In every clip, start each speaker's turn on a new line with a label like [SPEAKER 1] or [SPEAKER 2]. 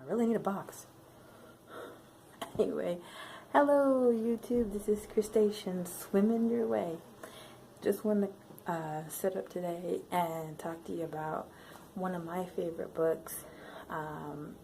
[SPEAKER 1] I really need a box. Anyway, hello YouTube, this is Crustacean swimming your way. Just want to sit up today and talk to you about one of my favorite books and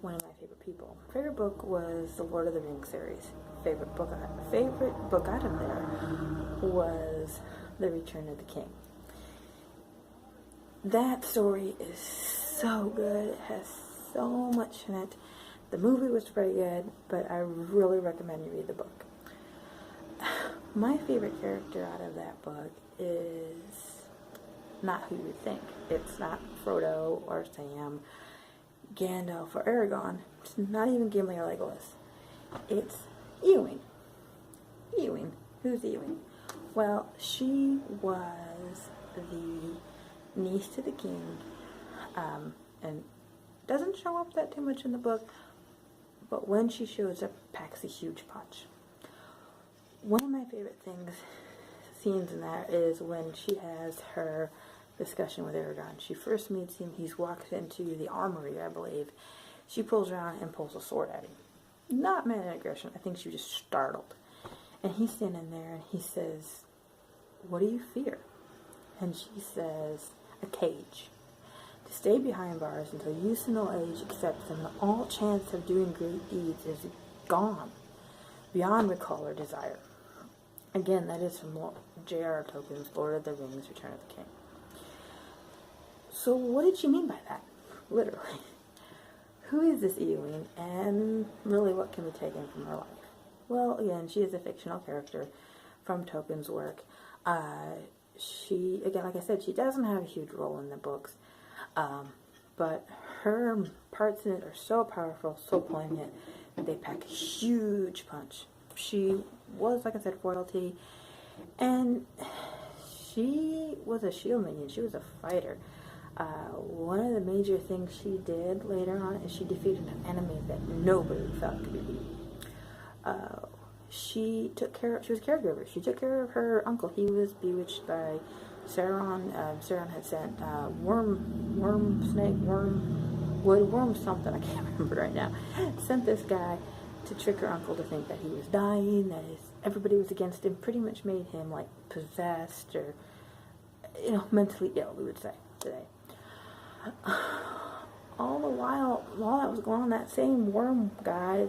[SPEAKER 1] one of my favorite people. Favorite book was the Lord of the Rings series. Favorite book out of there was The Return of the King. That story is so good. It has so much in it. The movie was pretty good, but I really recommend you read the book. My favorite character out of that book is not who you would think. It's not Frodo or Sam, Gandalf or Aragorn. It's not even Gimli or Legolas. It's Eowyn. Eowyn. Who's Eowyn? Well, she was the niece to the king, and doesn't show up that too much in the book, but when she shows up, packs a huge punch. One of my favorite scenes in there is when she has her discussion with Aragorn. She first meets him, he's walked into the armory, I believe. She pulls around and pulls a sword at him. Not meant in aggression, I think she was just startled. And he's standing there and he says, "What do you fear?" And she says, "A cage. To stay behind bars until use and old age accepts them, all chance of doing great deeds is gone, beyond recall or desire." Again, that is from J.R.R. Tolkien's Lord of the Rings, Return of the King. So what did she mean by that? Literally. Who is this Eowyn, and really what can be taken from her life? Well, again, she is a fictional character from Tolkien's work. She, again, like I said, she doesn't have a huge role in the books, but her parts in it are so powerful, so poignant, that they pack a huge punch. She was, like I said, royalty, and she was a shield minion. She was a fighter. One of the major things she did later on is she defeated an enemy that nobody felt could be beaten. She was a caregiver. She took care of her uncle. He was bewitched by Sauron. Sauron had sent worm something, I can't remember right now. Sent this guy to trick her uncle to think that he was dying, that everybody was against him, pretty much made him like possessed or, mentally ill, we would say today. All the while that was going on, that same worm guy,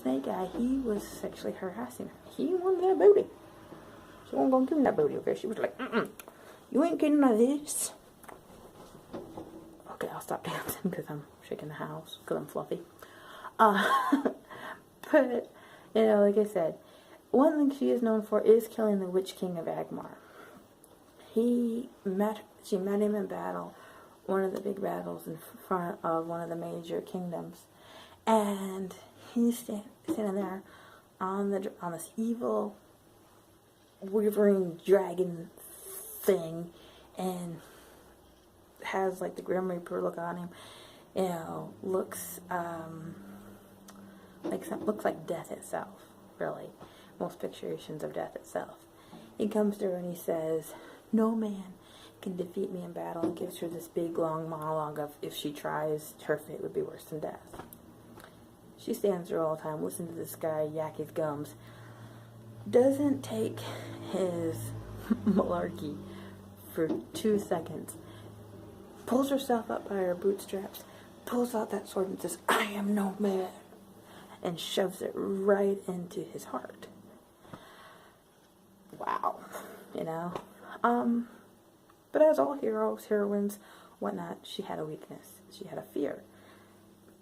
[SPEAKER 1] snake guy, he was sexually harassing her. He wanted that booty. She wasn't going to give him that booty, okay? She was like, you ain't getting none of this. Okay, I'll stop dancing because I'm shaking the house, because I'm fluffy. But, like I said, one thing she is known for is killing the Witch King of Angmar. She met him in battle, one of the big battles in front of one of the major kingdoms, and he's standing there on this evil wyvern dragon thing, and has like the Grim Reaper look on him. Looks like death itself. Really, most picturations of death itself. He comes to her and he says, "No man can defeat me in battle," and gives her this big long monologue of if she tries, her fate would be worse than death. She stands there all the time, listening to this guy yak his gums. Doesn't take his malarkey for 2 seconds. Pulls herself up by her bootstraps, pulls out that sword and says, "I am no man," and shoves it right into his heart. Wow. But as all heroes, heroines, whatnot, she had a weakness. She had a fear.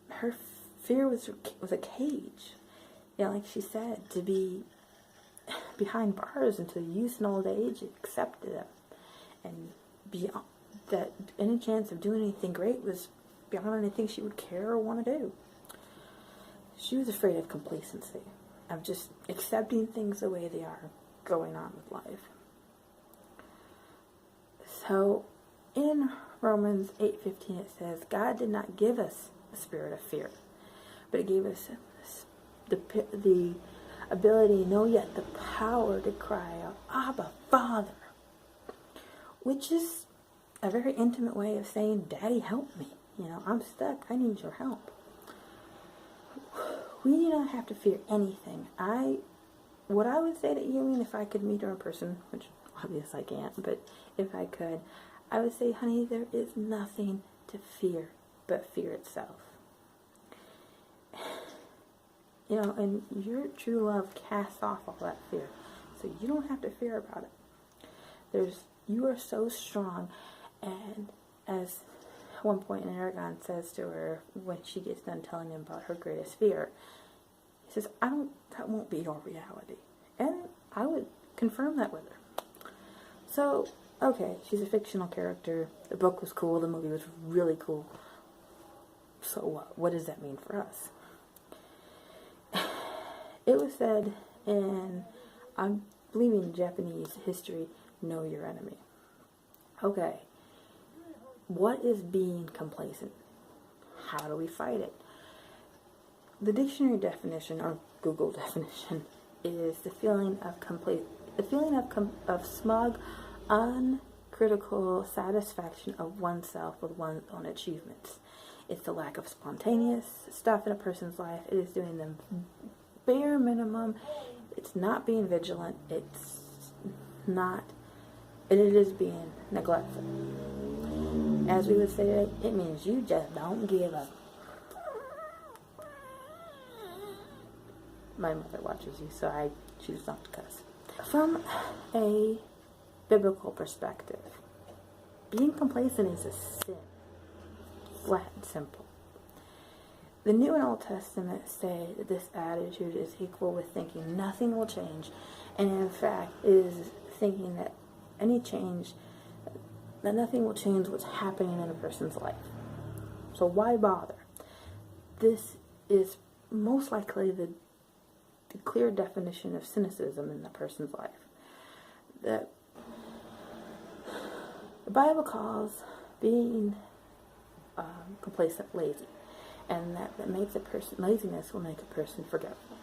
[SPEAKER 1] Her fear was a cage. Like she said, to be behind bars until youth and old age accepted them. And beyond that, any chance of doing anything great was beyond anything she would care or want to do. She was afraid of complacency, of just accepting things the way they are, going on with life. So, in Romans 8:15 it says, God did not give us a spirit of fear, but He gave us the ability, no, yet the power to cry out, "Abba, Father," which is a very intimate way of saying, "Daddy, help me." I'm stuck. I need your help. We do not have to fear anything. What I would say to Eileen if I could meet her in person, which obviously I can't, but if I could, I would say, honey, there is nothing to fear but fear itself. And your true love casts off all that fear. So you don't have to fear about it. You are so strong. And as at one point Aragon says to her when she gets done telling him about her greatest fear, he says, that won't be your reality. And I would confirm that with her. So, okay, she's a fictional character. The book was cool. The movie was really cool. So what? What does that mean for us? It was said in, I believe in Japanese history, know your enemy. Okay. What is being complacent? How do we fight it? The dictionary definition, or Google definition, is the feeling of smug, uncritical satisfaction of oneself with one's own achievements. It's the lack of spontaneous stuff in a person's life. It is doing the bare minimum. It's not being vigilant. It is being neglectful. As we would say today, it means you just don't give up. My mother watches you, so I choose not to cuss. From a biblical perspective, being complacent is a sin. Flat and simple. The New and Old Testament say that this attitude is equal with thinking nothing will change, and in fact is thinking that that nothing will change what's happening in a person's life. So why bother? This is most likely the clear definition of cynicism in the person's life. The Bible calls being complacent lazy, and that makes laziness will make a person forgetful.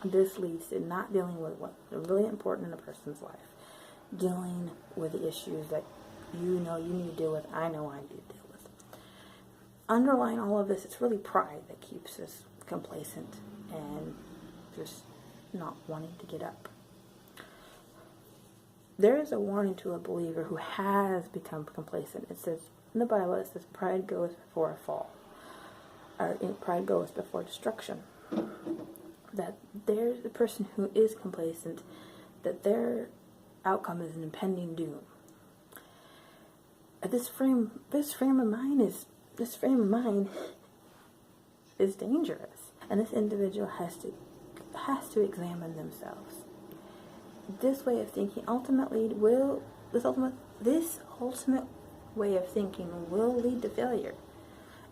[SPEAKER 1] This leads to not dealing with what's really important in a person's life, dealing with the issues that you need to deal with, I know I need to deal with. Underlying all of this, it's really pride that keeps us complacent and just not wanting to get up. There is a warning to a believer who has become complacent. It says, in the Bible, it says, pride goes before a fall. Or pride goes before destruction. That there's the person who is complacent, that their outcome is an impending doom. This frame of mind is dangerous, and this individual has to examine themselves. This way of thinking this ultimate way of thinking will lead to failure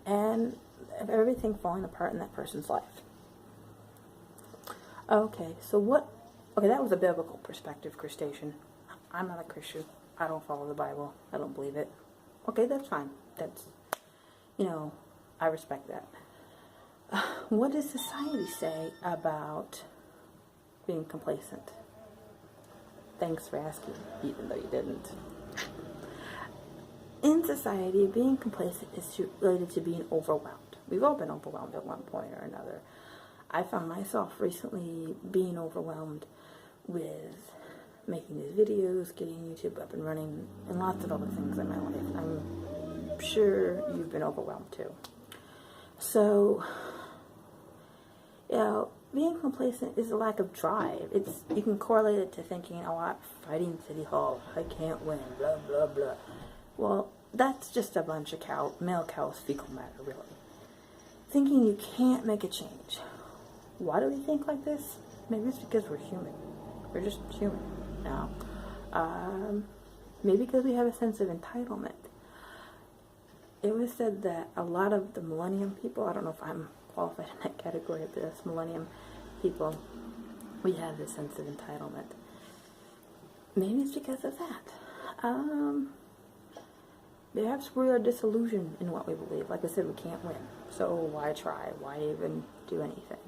[SPEAKER 1] and everything falling apart in that person's life. Okay, that was a biblical perspective, crustacean. I'm not a Christian. I don't follow the Bible. I don't believe it. Okay, that's fine. I respect that. What does society say about being complacent? Thanks for asking, even though you didn't. In society, being complacent is related to being overwhelmed. We've all been overwhelmed at one point or another. I found myself recently being overwhelmed with making these videos, getting YouTube up and running, and lots of other things in my life. I'm sure you've been overwhelmed too. So, being complacent is a lack of drive. You can correlate it to thinking, I'm fighting City Hall, I can't win, blah, blah, blah. Well, that's just a bunch of male cow's fecal matter, really. Thinking you can't make a change. Why do we think like this? Maybe it's because we're human. We're just human now. Maybe because we have a sense of entitlement. It was said that a lot of the millennium people, I don't know if I'm qualified in that category of this, millennium people, we have this sense of entitlement. Maybe it's because of that. Perhaps we are disillusioned in what we believe. Like I said, we can't win. So why try? Why even do anything?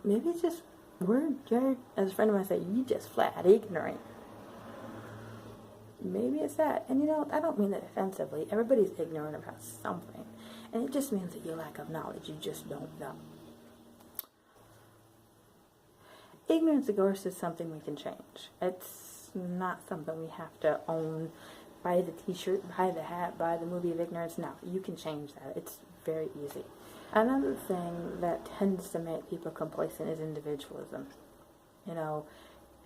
[SPEAKER 1] Maybe it's just, as a friend of mine said, you just flat ignorant. maybe it's that. And you know, I don't mean that offensively. Everybody's ignorant about something. And it just means that you lack of knowledge. You just don't know. Ignorance, of course, is something we can change. It's not something we have to own, buy the t-shirt, buy the hat, buy the movie of ignorance. No, you can change that. It's very easy. Another thing that tends to make people complacent is individualism. You know,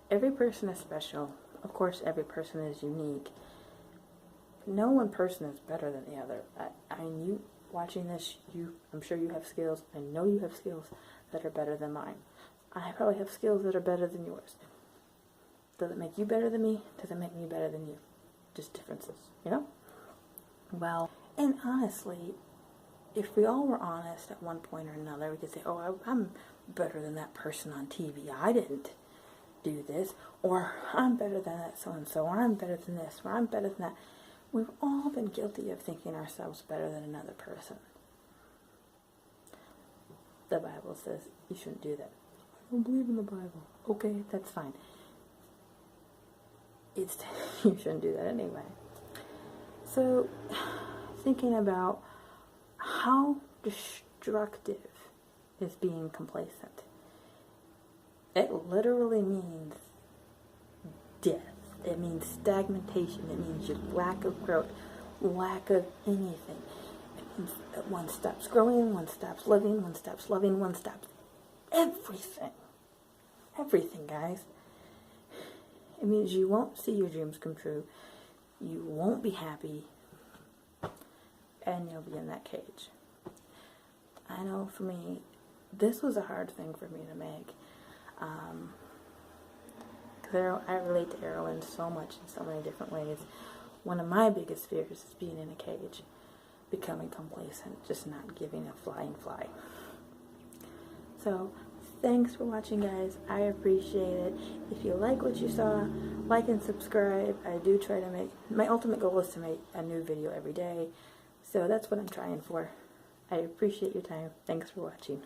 [SPEAKER 1] every person is special. Of course, every person is unique. No one person is better than the other. I mean, you watching this, I'm sure you have skills. I know you have skills that are better than mine. I probably have skills that are better than yours. Does it make you better than me? Does it make me better than you? Just differences, you know? Well, and honestly, if we all were honest at one point or another, we could say, oh, I'm better than that person on TV. I didn't do this. Or I'm better than that so-and-so. Or I'm better than this. Or I'm better than that. We've all been guilty of thinking ourselves better than another person. The Bible says you shouldn't do that. I don't believe in the Bible. Okay, that's fine. You shouldn't do that anyway. So, thinking about how destructive is being complacent. It literally means death. It means stagnation. It means your lack of growth, lack of anything. It means that one stops growing, one stops living, one stops loving, one stops everything. Everything, guys. It means you won't see your dreams come true. You won't be happy. And you'll be in that cage. I know for me, this was a hard thing for me to make. Because I relate to Erlen so much in so many different ways. One of my biggest fears is being in a cage. Becoming complacent. Just not giving a flying fly. So, thanks for watching, guys. I appreciate it. If you like what you saw, like and subscribe. I do try to make, my ultimate goal is to make a new video every day. So that's what I'm trying for. I appreciate your time. Thanks for watching.